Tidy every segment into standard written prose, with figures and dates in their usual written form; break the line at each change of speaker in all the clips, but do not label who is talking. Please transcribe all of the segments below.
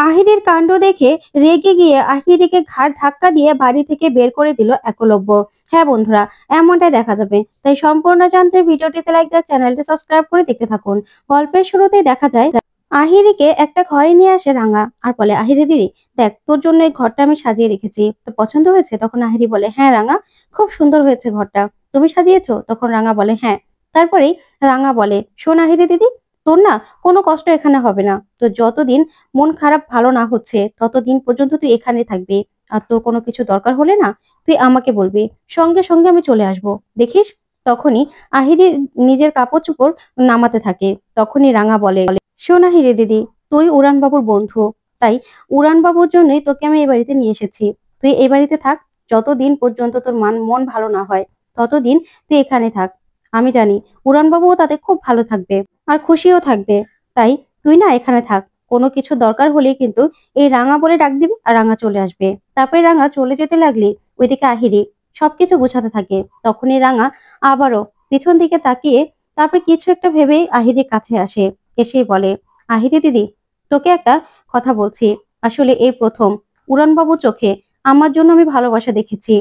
আহিরির কাণ্ড দেখে রেগে গিয়ে আহিরিকে ঘাড় ধাক্কা দিয়ে বাড়ি থেকে বের করে দিল একলব্য। হ্যাঁ বন্ধুরা, এমনটাই দেখা যাবে। তাই সম্পূর্ণ জানতে ভিডিওটিতে লাইক দিয়ে চ্যানেলটি সাবস্ক্রাইব করে দেখতে থাকুন। গল্পের শুরুতেই দেখা যায় আহিরিকে একটা ঘরে নিয়ে আসে রাঙা আর বলে, আহিরি দিদি দেখ, তোর জন্য এই ঘরটা আমি সাজিয়ে রেখেছি, তো পছন্দ হয়েছে? তখন আহিরি বলে, হ্যাঁ রাঙা, খুব সুন্দর হয়েছে ঘরটা, তুমি সাজিয়েছো? তখন রাঙা বলে, হ্যাঁ। তারপরেই রাঙা বলে, শোন আহিরি দিদি, তোর না কোনো কষ্ট এখানে হবে না। তো যতদিন মন খারাপ ভালো না হচ্ছে ততদিন পর্যন্ত তুই এখানে থাকবি। আর তোর কোনো কিছু দরকার হলে না তুই আমাকে বলবি, সঙ্গে সঙ্গে আমি চলে আসবো, দেখিস। তখনই আহিরি নিজের কাপড় চোপড় নামাতে থাকে। তখনই রাঙা বলে, শোন আহিরি দিদি, তুই উড়ান বাবুর বন্ধু, তাই উড়ান বাবুর জন্যই তোকে আমি এই বাড়িতে নিয়ে এসেছি। তুই এই বাড়িতে থাক, যতদিন পর্যন্ত তোর মন ভালো না হয় ততদিন তুই এখানে থাক। আমি জানি উড়ান বাবুও তাতে খুব ভালো থাকবে আর খুশিও থাকবে। তাই তুই না এখানে থাক, কোনো কিছু দরকার হলে কিন্তু এই রাঙা বলে ডাক দিবি আর রাঙা চলে আসবে। তারপরে রাঙা চলে যেতে লাগলে ওইদিকে আহিরি সবকিছু গোছাতে থাকে। তখনই রাঙা আবারও পিছন দিকে তাকিয়ে তারপর কিছু একটা ভেবেই আহিরির কাছে আসে, এসেই বলে, আহিরি দিদি, তোকে একটা কথা বলছি। আসলে এই প্রথম উড়ানবাবুর চোখে আমার জন্য আমি ভালোবাসা দেখেছি।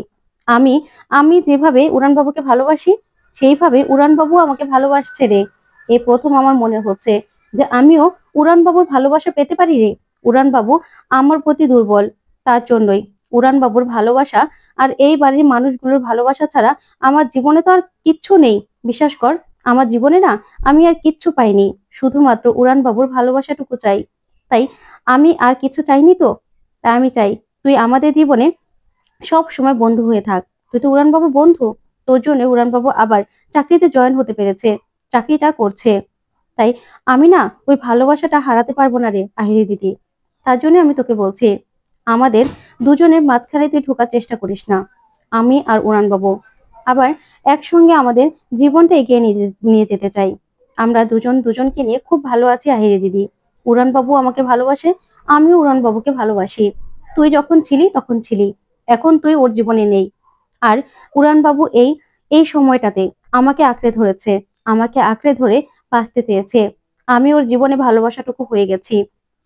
আমি আমি যেভাবে উড়ানবাবুকে ভালোবাসি সেইভাবে উড়ানবাবু আমাকে ভালোবাসছে রে। এই প্রথম আমার মনে হচ্ছে যে আমিও উড়ানবাবুর ভালোবাসা পেতে পারি রে। উড়ানবাবু আমার প্রতি দুর্বল, তার জন্যই উড়ানবাবুর ভালোবাসা আর এই বাড়ির মানুষগুলোর ভালোবাসা ছাড়া আমার জীবনে তো আর কিচ্ছু নেই। বিশ্বাস কর, আমার জীবনে না আমি আর কিচ্ছু পাইনি, শুধুমাত্র উড়ানবাবুর ভালোবাসাটুকু চাই। তাই আমি আর কিছু চাইনি তো। তাই আমি চাই তুই আমাদের জীবনে সব সময় বন্ধু হয়ে থাক। তুই তো উড়ানবাবুর বন্ধু, তোর জন্য উড়ানবাবু আবার চাকরিতে জয়েন হতে পেরেছে, চাকরিটা করছে। তাই আমি না ওই ভালোবাসাটা হারাতে পারবো না রে আহিরি দিদি। তার জন্য আমি তোকে বলছি, আমাদের দুজনের মাঝখানে তুই ঢোকার চেষ্টা করিস না। আমি আর উড়ানবাবু আবার একসঙ্গে আমাদের জীবনটা এগিয়ে নিয়ে যেতে চাই। আমরা দুজন দুজনকে নিয়ে খুব ভালো আছি আহিরি দিদি। উড়ানবাবু আমাকে ভালোবাসে, আমিও উড়ানবাবুকে ভালোবাসি। তুই যখন ছিলি তখন ছিলি, এখন তুই ওর জীবনে নেই। আর উড়ানবাবু এই এই সময়টাতে আমাকে আঁকড়ে ধরেছে, আমাকে আঁকড়ে ধরে বাঁচতে চেয়েছে। আমি ওর জীবনে ভালোবাসাটুকু হয়ে গেছি।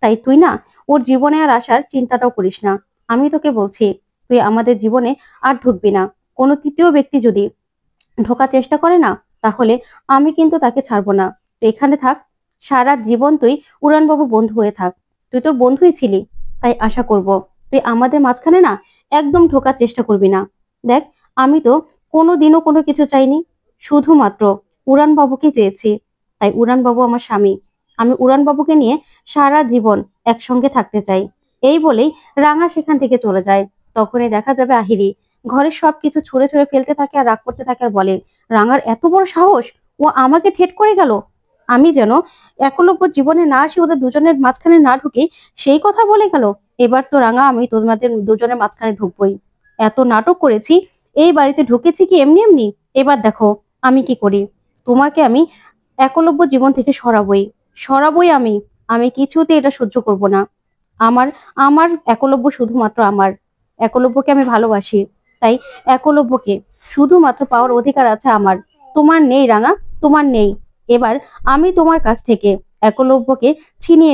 তাই তুই না ওর জীবনে আর আসার চিন্তাটাও করিস না। আমি তোকে বলছি, তুই আমাদের জীবনে আর ঢুকবি না। কোনো তৃতীয় ব্যক্তি যদি ঢোকার চেষ্টা করে না, তাহলে আমি কিন্তু তাকে ছাড়বো না। তুই এখানে থাক, সারা জীবন তুই উড়ানবাবু বন্ধু হয়ে থাক। তুই তোর বন্ধুই ছিলি, তাই আশা করব তুই আমাদের মাঝখানে না একদম ঢোকার চেষ্টা করবি না। দেখ, আমি তো কোনোদিনও কোনো কিছু চাইনি, শুধুমাত্র উড়ানবাবুকে চেয়েছি। তাই উড়ানবাবু আমার স্বামী, আমি উড়ানবাবুকে নিয়ে সারা জীবন একসঙ্গে থাকতে চাই। এই বলেই রাঙা সেখান থেকে চলে যায়। তখনই দেখা যাবে আহিরি ঘরের সবকিছু ছুঁড়ে ছুঁড়ে ফেলতে থাকে আর রাগ করতে থাকে আর বলে, রাঙার এত বড় সাহস, ও আমাকে ঠেট করে গেল। আমি যেন একলব্য জীবনে না আসি, ওদের দুজনের মাঝখানে না ঢুকে সেই কথা বলে গেল। এবার তো রাঙা আমি তোমাদের দুজনের মাঝখানে ঢুকবোই। এত নাটক করেছি, এই বাড়িতে ঢুকেছি কি এমনি এমনি। এবার দেখো আমি কি করি। তোমাকে আমি একলব্য জীবন থেকে সরাবই, সরাবই আমি। আমি কিছুতে এটা সহ্য করব না। আমার আমার একলব্য শুধুমাত্র আমার। একলব্যকে আমি ভালোবাসি, তাই একলব্যকে শুধুমাত্র পাওয়ার অধিকার আছে আমার। তোমার নেই রাঙা, তোমার নেই। এবার আমি তোমার কাছ থেকে একলব্যকে ছিনিয়ে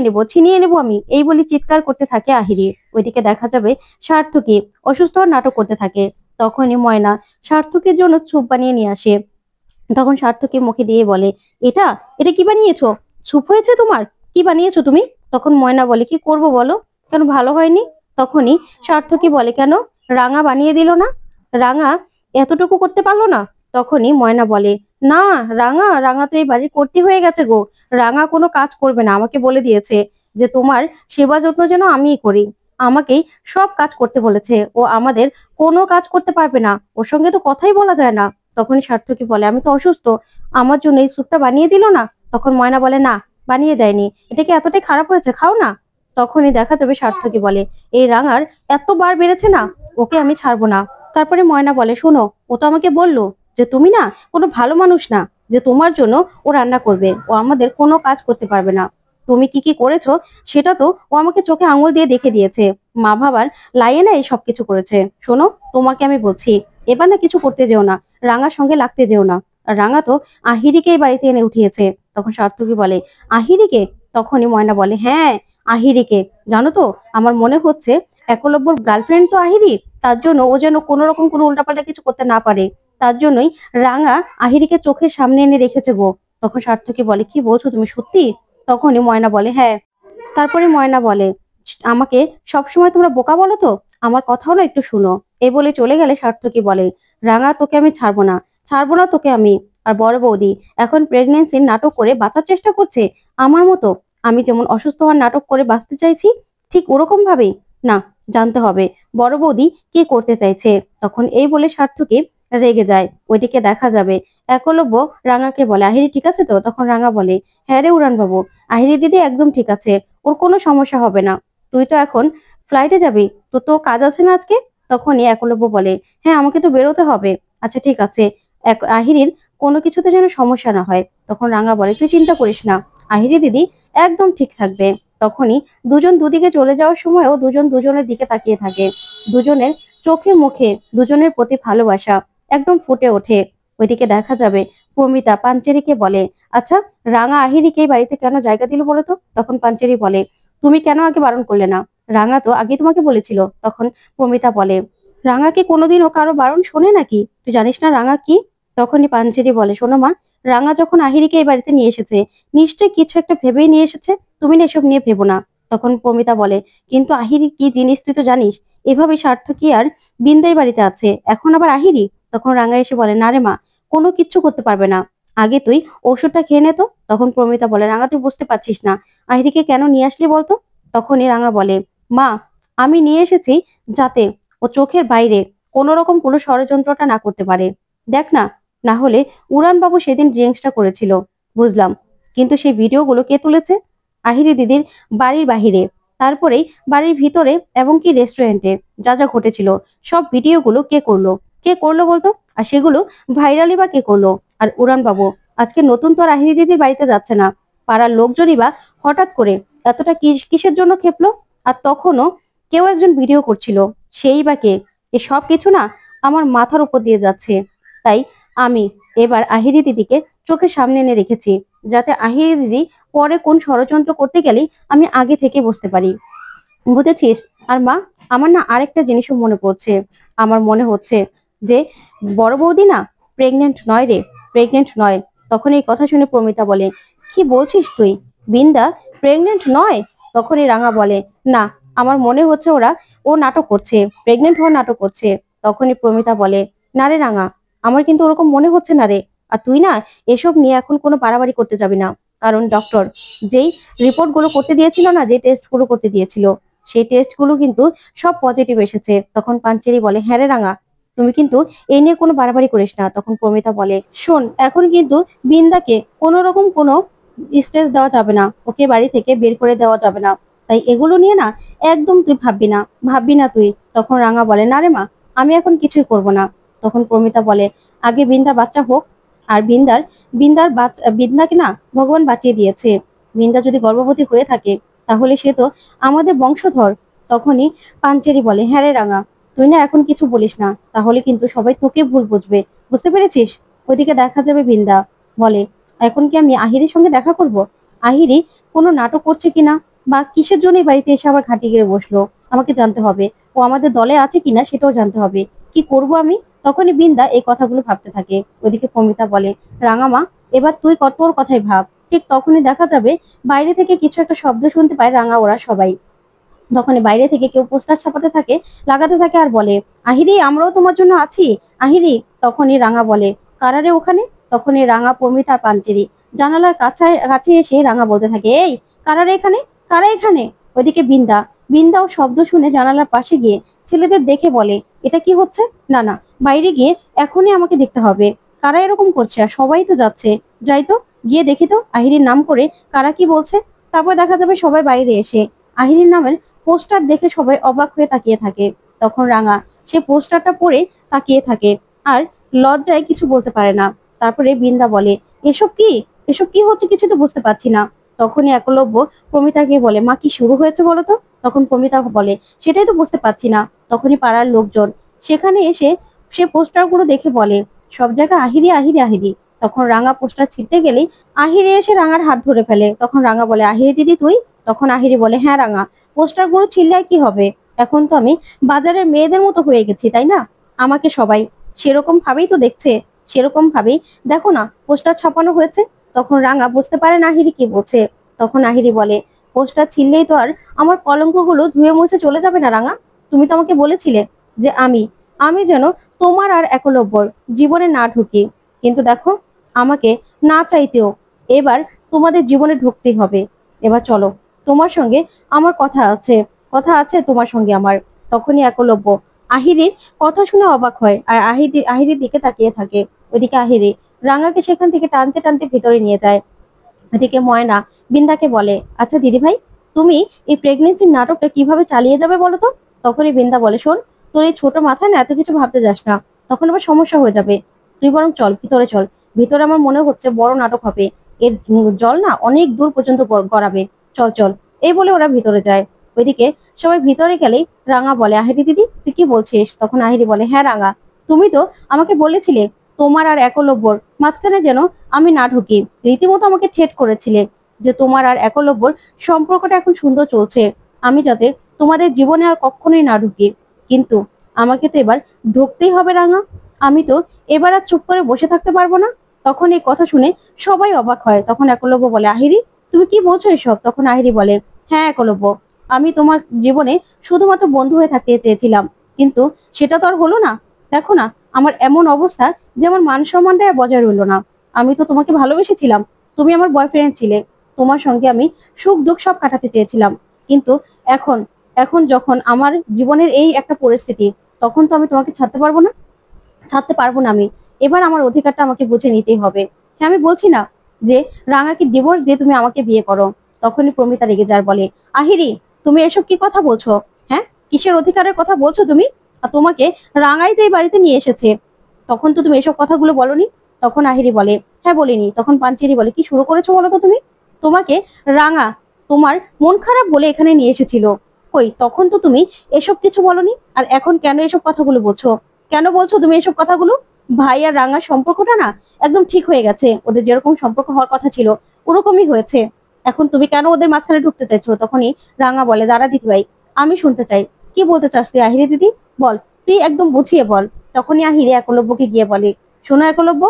নেব আমি, এই বলে চিৎকার করতে থাকে আহিরি। ওইদিকে দেখা যাবে সার্থকী অসুস্থ হওয়ার নাটক করতে থাকে। তখনই ময়না সার্থকের জন্য স্যুপ বানিয়ে নিয়ে আসে। তখন সার্থকী মুখে দিয়ে বলে, এটা এটা কি বানিয়েছো? স্যুপ হয়েছে তোমার? কি বানিয়েছো তুমি? তখন ময়না বলে, কি করব বলো, কেন ভালো হয়নি? তখনই সার্থকী বলে, কেন রাঙা বানিয়ে দিল না? রাঙা এতটুকু করতে পারলো না? তখনই ময়না বলে, না, রাঙা রাঙা তো এই বাড়ির কর্ত্রী হয়ে গেছে গো। রাঙা কোনো কাজ করবে না, আমাকে বলে দিয়েছে যে তোমার সেবা যত্ন যেন আমিই করি। আমাকেই সব কাজ করতে বলেছে, ও আমাদের কোনো কাজ করতে পারবে না, ওর সঙ্গে তো কথাই বলা যায় না। তখন সার্থকী বলে, আমি তো অসুস্থ, আমার জন্য এই স্যুপটা বানিয়ে দিল না? তখন ময়না বলে, না, বানিয়ে দেয়নি, এটা কি এতটাই খারাপ হয়েছে, খাও না। তখনই দেখা যাবে সার্থকী বলে, এই রাঙার এতবার বেড়েছে না, ওকে আমি ছাড়বো না। তারপরে ময়না বলে, শোনো, ও তো আমাকে বললো যে তুমি না কোনো ভালো মানুষ না, যে তোমার জন্য ও রান্না করবে, ও আমাদের কোনো কাজ করতে পারবে না। তুমি কি কি করেছো সেটা তো ও আমাকে চোখে আঙুল দিয়ে দেখে দিয়েছে। মা বাবার লাইনে এই সবকিছু করেছে। শোনো, তোমাকে আমি বলছি, এবার না কিছু করতে যেও না, রাঙার সঙ্গে লাগতে যেও না। আর রাঙা তো আহিরিকে এই বাড়িতে এনে উঠিয়েছে। তখন সার্থকী বলে, আহিরিকে? তখনই ময়না বলে, হ্যাঁ, আহিরিকে। জানো তো, আমার মনে হচ্ছে একলব্যর গার্লফ্রেন্ড তো আহিরি, তার জন্য ও যেন কোনো রকম কোনো উল্টাপাল্টা কিছু করতে না পারে, তার জন্যই রাঙা আহিরিকে চোখের সামনে এনে রেখেছে গো। তখন সার্থকী বলে, কি বলছো তুমি, সত্যি? তখনই ময়না বলে, হ্যাঁ। তারপরে ময়না বলে, আমাকে সবসময় তোমরা বোকা বলো তো, আমার কথাও না একটু শুনো। এই বলে চলে গেলে সার্থকী বলে, রাঙা তোকে আমি ছাড়বো না, ছাড়বো না তোকে আমি। আর বড় বৌদি এখন প্রেগনেন্সির নাটক করে বাঁচার চেষ্টা করছে আমার মতো। আমি যেমন অসুস্থ হওয়ার নাটক করে বাঁচতে চাইছি, ঠিক ওরকম ভাবেই না, জানতে হবে বড় বৌদি কি করতে চাইছে। তখন এই বলে সার্থকী রেগে যায়। ওইদিকে দেখা যাবে একলব্য রাঙাকে বলে, আহিরি ঠিক আছে তো? তখন রাঙা বলে, হ্যাঁ রে উড়ান বাবু, আহিরি দিদি একদম ঠিক আছে, ওর কোনো সমস্যা হবে না। তুই তো এখন ফ্লাইটে যাবি, তো তো কাজ আছে না আজকে? তখনই একলব্য বলে, হ্যাঁ আমাকে তো বেরোতে হবে। আচ্ছা ঠিক আছে, আহিরির কোনো কিছুতে যেন সমস্যা না হয়। তখন রাঙা বলে, তুই চিন্তা করিস না, আহিরি দিদি একদম ঠিক থাকবে। তখনই দুজন দুদিকে চলে যাওয়ার সময়ও দুজন দুজনের দিকে তাকিয়ে থাকে। দুজনের চোখে মুখে দুজনের প্রতি ভালোবাসা একদম ফুটে ওঠে। ওইদিকে দেখা যাবে প্রমিতা পাঞ্চেরিকে বলে, আচ্ছা রাঙা আহিরিকে এই বাড়িতে কেন জায়গা দিল বলো তো? তখন পাঞ্চেরি বলে, তুমি কেন আগে বারণ করলে না? রাঙা তো আগে তোমাকে বলেছিল। তখন প্রমিতা বলে, রাঙা কি কোনোদিনও কারো বারণ শোনে নাকি? তুই জানিস না রাঙা কি? তখনই পাঞ্চেরি বলে, শোনো মা, রাঙা যখন আহিরিকে এই বাড়িতে নিয়ে এসেছে নিশ্চয়ই কিছু একটা ভেবেই নিয়ে এসেছে, তুমি না এসব নিয়ে ভেবো না। তখন প্রমিতা বলে, কিন্তু আহিরি কি জিনিস তুই তো জানিস, এভাবে সার্থকী আর বিন্দাই বাড়িতে আছে, এখন আবার আহিরি। তখন রাঙা এসে বলে, না রে মা, কোনো কিচ্ছু করতে পারবে না, আগে তুই ওষুধটা খেয়ে নে তো। তখন প্রমিতা বলে, রাঙা তুই বুঝতে পারছিস না, আহিরিকে কেন নিয়ে আসলি বলতো? তখনই রাঙা বলে, মা, আমি নিয়ে এসেছি যাতে ও চোখের বাইরে কোনো রকম কোনো ষড়যন্ত্রটা না করতে পারে। দেখ না, না হলে উড়ান বাবু সেদিন ড্রিঙ্কসটা করেছিল, বুঝলাম, কিন্তু সেই ভিডিওগুলো কে তুলেছে? আহিরি দিদির বাড়ির বাহিরে, তারপরেই বাড়ির ভিতরে এবং কি রেস্টুরেন্টে যা যা ঘটেছিল সব ভিডিওগুলো কে করলো? কে করলো বলতো? আর সেগুলো ভাইরালই বা কে করলো? আর উড়ান বাবু আজকে নতুন তো আর আহিরি দিদির বাড়িতে যাচ্ছে না, পাড়ার লোকজনই বা হঠাৎ করে এতটা কিসের জন্য খেপলো? আর তখনও কেউ একজন ভিডিও করছিল, সেই বা কে? এ সব কিছু না আমার মাথার উপর দিয়ে যাচ্ছে। তাই আমি এবার আহিরি দিদিকে চোখের সামনে এনে রেখেছি, যাতে আহিরি দিদি পরে কোন ষড়যন্ত্র করতে গেলেই আমি আগে থেকে বুঝতে পারি, বুঝেছিস? আর মা, আমার না আরেকটা জিনিসও মনে পড়ছে। আমার মনে হচ্ছে যে বড় বৌদি না প্রেগনেন্ট নয় রে, প্রেগনেন্ট নয়। তখন এই কথা শুনে প্রমিতা বলে, কি বলছিস তুই, বিন্দা প্রেগনেন্ট নয়? তখনই রাঙা বলে, না, আমার মনে হচ্ছে ও নাটক করছে, প্রেগনেন্ট হওয়ার নাটক করছে। তখনই প্রমিতা বলে, না রে রাঙা, আমার কিন্তু ওরকম মনে হচ্ছে না রে। আর তুই না এসব নিয়ে এখন কোনো বাড়াবাড়ি করতে যাবি না, কারণ ডক্টর যেই রিপোর্ট গুলো করতে দিয়েছিল না, যে টেস্ট গুলো করতে দিয়েছিল, সেই টেস্ট গুলো কিন্তু সব পজিটিভ এসেছে। তখন পাঞ্চেরি বলে, হ্যাঁ রে রাঙা, তুমি কিন্তু এই নিয়ে কোনো বাড়াবাড়ি করিস না। তখন প্রমিতা বলে, শোন, এখন কিন্তু বিন্দাকে কোনো রকম কোনো স্ট্রেস দেওয়া যাবে না, ওকে বাড়ি থেকে বের করে দেওয়া যাবে না, তাই এগুলো নিয়ে না একদম তুই ভাববি না, ভাববি না তুই। তখন রাঙা বলে, না রে মা, আমি এখন কিছুই করব না। তখন প্রমিতা বলে, আগে বিন্দা বাচ্চা হোক, আর বিন্দার বাচ্চা, বিন্দাকে না ভগবান বাঁচিয়ে দিয়েছে, বিন্দা যদি গর্ভবতী হয়ে থাকে তাহলে সে তো আমাদের বংশধর। তখনই পাঞ্চেরি বলে, হ্যাঁ রে রাঙা, তুই না এখন কিছু বলিস না, তাহলে কিন্তু সবাই তোকে ভুল বুঝবে, বুঝতে পেরেছিস? ওইদিকে দেখা যাবে বিন্দা বলে, এখন কি আমি আহিরির সঙ্গে দেখা করব? আহিরি কোনো নাটক করছে কিনা, বা কিসের জন্য এই বাড়িতে এসে আবার ঘাঁটি গেড়ে বসলো, আমাকে জানতে হবে। ও আমাদের দলে আছে কিনা সেটাও জানতে হবে। কি করব আমি? তখনই বিন্দা এই কথাগুলো ভাবতে থাকে। ওইদিকে প্রমিতা বলে, রাঙামা, এবার তুই তোর কথাই ভাব। ঠিক তখনই দেখা যাবে বাইরে থেকে কিছু একটা শব্দ শুনতে পায় রাঙা ওরা সবাই। তখনই বাইরে থেকে কেউ পোস্টার ছাপাতে থাকে, লাগাতে থাকে, আর বলে, আহিরি আমরাও তোমার জন্য আছি, আহিরি। তখনই রাঙা বলে, কারারে ওখানে? তখনই রাঙা, প্রমিতা আর পাঞ্চেরি জানালার কাছে এসে রাঙা বলতে থাকে, এই কারারে এখানে, কারা এখানে? ওইদিকে বিন্দাও শব্দ শুনে জানালার পাশে গিয়ে ছেলেদের দেখে বলে, এটা কি হচ্ছে? না না, বাইরে গিয়ে এখনই আমাকে দেখতে হবে, কারা এরকম করছে, আর সবাই তো যাচ্ছে, যাই তো, গিয়ে দেখি তো আহিরির নাম করে কারা কি বলছে। তারপর দেখা যাবে সবাই বাইরে এসে আহিরির নামের পোস্টার দেখে সবাই অবাক হয়ে তাকিয়ে থাকে। তখন রাঙা সে পোস্টারটা পড়ে তাকিয়ে থাকে, আর লজ্জায় কিছু বলতে পারে না। তারপরে বিন্দা বলে, এসব কি, এসব কি হচ্ছে, কিছু তো বুঝতে পারছি না। তখনই একলব্য প্রমিতাকে বলে, মা কি শুরু হয়েছে বলো তো? তখন প্রমিতা বলে, সেটাই তো বুঝতে পারছি না। তখনই পাড়ার লোকজন সেখানে এসে সে পোস্টারগুলো দেখে বলে, সব জায়গায় আহিরি আহিরি আহিরি। তখন রাঙা পোস্টার ছিঁড়তে গেলেই আহিরি এসে রাঙার হাত ধরে ফেলে। তখন রাঙা বলে, আহিরি দিদি তুই, তখন আহিরি বলে, হ্যাঁ রাঙা, পোস্টারগুলো ছিললে কি হবে, এখন তো আমি বাজারের মেয়েদের মতো হয়ে গেছি, তাই না? আমাকে সবাই সেরকম ভাবেই তো দেখছে, সেরকম ভাবেই দেখো না পোস্টার ছাপানো হয়েছে। তখন রাঙা বুঝতে পারে না আহিরি কি বলছে। তখন আহিরি বলে, পোস্টার ছিললেই তো আর আমার কলঙ্কগুলো ধুয়ে মুছে চলে যাবে না রাঙা। তুমি তো আমাকে বলেছিলে যে আমি আমি যেন তোমার আর একলব্যর জীবনে না ঢুকি, কিন্তু দেখো আমাকে না চাইতেও এবার তোমাদের জীবনে ঢুকতেই হবে। এবার চলো, তোমার সঙ্গে আমার কথা আছে, কথা আছে তোমার সঙ্গে আমার। তখনই একলব্য আহিরির কথা শুনে অবাক হয় আর আহিরির দিকে তাকিয়ে থাকে। ওইদিকে আহিরি রাঙাকে সেখান থেকে টানতে টানতে ভিতরে নিয়ে যায়। এদিকে ময়না বিন্দাকে বলে, আচ্ছা দিদি ভাই, তুমি এই প্রেগনেন্সির নাটকটা কিভাবে চালিয়ে যাবে বলো তো? তখনই বিন্দা বলে, শোন, তোর এই ছোট মাথায় না এত কিছু ভাবতে যাস না, তখন আবার সমস্যা হয়ে যাবে। তুই বরং চল ভিতরে চল, ভিতরে আমার মনে হচ্ছে বড় নাটক হবে, এর জল না অনেক দূর পর্যন্ত গড়াবে। চল চল। এই বলে ওরা ভিতরে যায়। ওইদিকে সবাই ভিতরে গেলেই রাঙা বলে, আহিরি দিদি তুই কি বলছিস? তখন আহিরি বলে, হ্যাঁ রাঙা, তুমি তো আমাকে বলেছিলে তোমার আর একলব্যর মাঝখানে যেন আমি না ঢুকি, রীতিমতো আমাকে ঠেট করেছিলে যে তোমার আর একলব্যর সম্পর্কটা এখন সুন্দর চলছে, আমি যাতে তোমাদের জীবনে আর কখনোই না ঢুকি। কিন্তু আমাকে তো এবার ঢুকতেই হবে রাঙা, আমি তো এবার আর চুপ করে বসে থাকতে পারবো না। তখন এই কথা শুনে সবাই অবাক হয়। তখন একলব্য বলে, আহিরি তুমি কি বলছো এসব? তখন আহিরি বলে, হ্যাঁ একলব্য, আমি তোমার জীবনে শুধুমাত্র বন্ধু হয়ে থাকতে চেয়েছিলাম, কিন্তু সেটা তো আর হলো না। দেখো না আমার এমন অবস্থা যে আমার মান সম্মানটা আর বজায় রইলো না। আমি তো তোমাকে ভালোবেসেছিলাম, তুমি আমার বয়ফ্রেন্ড ছিলে, তোমার সঙ্গে আমি সুখ দুঃখ সব কাটাতে চেয়েছিলাম, কিন্তু এখন এখন যখন আমার জীবনের এই একটা পরিস্থিতি, তখন তো আমি তোমাকে ছাড়তে পারবো না, ছাড়তে পারবো না আমি। এবার আমার অধিকারটা আমাকে বুঝে নিতেই হবে। হ্যাঁ আমি বলছি না যে রাঙাকে ডিভোর্স দিয়ে তুমি আমাকে বিয়ে করো। তখনই প্রমিতা রেগে যার বলে, আহিরি তুমি এসব কি কথা বলছো? হ্যাঁ কিসের অধিকারের কথা বলছো তুমি? আর তোমাকে রাঙাই তো এই বাড়িতে নিয়ে এসেছে, তখন তো তুমি এসব কথাগুলো বলনি। তখন আহিরি বলে, হ্যাঁ বলিনি। তখন পাঞ্চেরি বলে, কি শুরু করেছো বলো তো তুমি? তোমাকে রাঙা তোমার মন খারাপ বলে এখানে নিয়ে এসেছিল, কই তখন তো তুমি এসব কিছু বলনি, আর এখন কেন এসব কথাগুলো বলছো? কেন বলছো তুমি এসব কথাগুলো? ভাই আর রাঙার সম্পর্কটা না একদম ঠিক হয়ে গেছে, ওদের যেরকম সম্পর্ক হওয়ার কথা ছিল ওরকমই হয়েছে, এখন তুমি কেন ওদের মাঝখানে ঢুকতে চাইছো? তখনই রাঙা বলে, দাঁড়া দিদি ভাই, আমি শুনতে চাই, কি বলতে চাস তুই আহিরি দিদি, বল, তুই একদম বুঝিয়ে বল। তখনই আহিরি একলব্যকে গিয়ে বলে, শোনো একলব্য,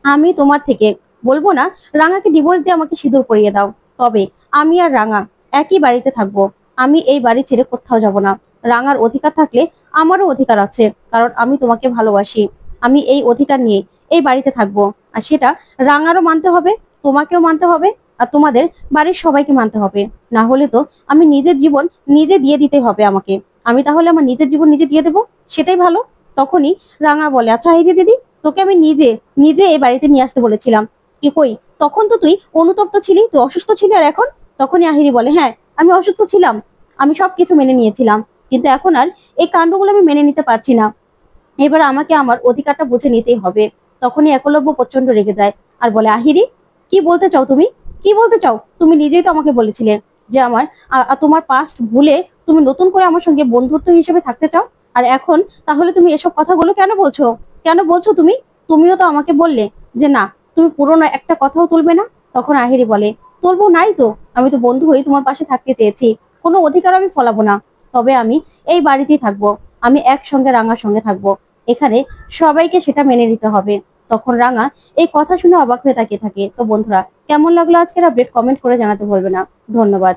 আমি তোমার থেকে বলবো না রাঙাকে ডিভোর্স দিয়ে আমাকে সিঁদুর পরিয়ে দাও, তবে আমি আর রাঙা একই বাড়িতে থাকবো, আমি এই বাড়ি ছেড়ে কোথাও যাব না। রাঙার অধিকার থাকলে আমারও অধিকার আছে, কারণ আমি তোমাকে ভালোবাসি, আমি এই অধিকার নিয়ে এই বাড়িতে থাকবো, আর সেটা রাঙারও মানতে হবে, তোমাকেও মানতে হবে, আর তোমাদের বাড়ির সবাইকে মানতে হবে। না হলে তো আমি নিজের জীবন নিজে দিয়ে দিতে হবে আমাকে, আমি তাহলে আমার নিজের জীবন নিজে দিয়ে দেবো, সেটাই ভালো। তখনই রাঙা বলে, আচ্ছা এই যে দিদি, তোকে আমি নিজে নিজে এই বাড়িতে নিয়ে আসতে বলেছিলাম, কি কই তখন তো তুই অনুতপ্ত ছিলি, তুই অসুস্থ ছিলি, আর এখন? তখনই আহিরি বলে, হ্যাঁ আমি অসুস্থ ছিলাম, আমি সবকিছু মেনে নিয়েছিলাম, কিন্তু এখন আর এই কাণ্ডগুলো আমি মেনে নিতে পারছি না, এবার আমাকে আমার অধিকারটা বুঝে নিতেই হবে। তখনই একলব্য প্রচন্ড রেগে যায় আর বলে, আহিরি কি বলতে চাও তুমি, কি বলতে চাও? তুমি নিজেই তো আমাকে বলেছিলে যে আমার তোমার পাস্ট ভুলে তুমি নতুন করে আমার সঙ্গে বন্ধুত্ব হিসেবে থাকতে চাও, আর এখন তাহলে তুমি এসব কথাগুলো কেন বলছো? কেন বলছো তুমি? তুমিও তো আমাকে বললে যে না, তুমি পুরোনো একটা কথাও তুলবে না। তখন আহিরি বলে, তুলবো নাই তো, আমি তো বন্ধু হয়ে তোমার পাশে থাকতে চেয়েছি, কোনো অধিকার আমি ফলাবো না, তবে আমি এই বাড়িতেই থাকবো, আমি একসঙ্গে রাঙার সঙ্গে থাকবো, এখানে সবাইকে সেটা মেনে নিতে হবে। তখন রাঙা এই কথা শুনে অবাক হয়ে তাকিয়ে থাকে। তো বন্ধুরা, কেমন লাগলো আজকের আপডেট কমেন্ট করে জানাতে ভুলবে না। ধন্যবাদ।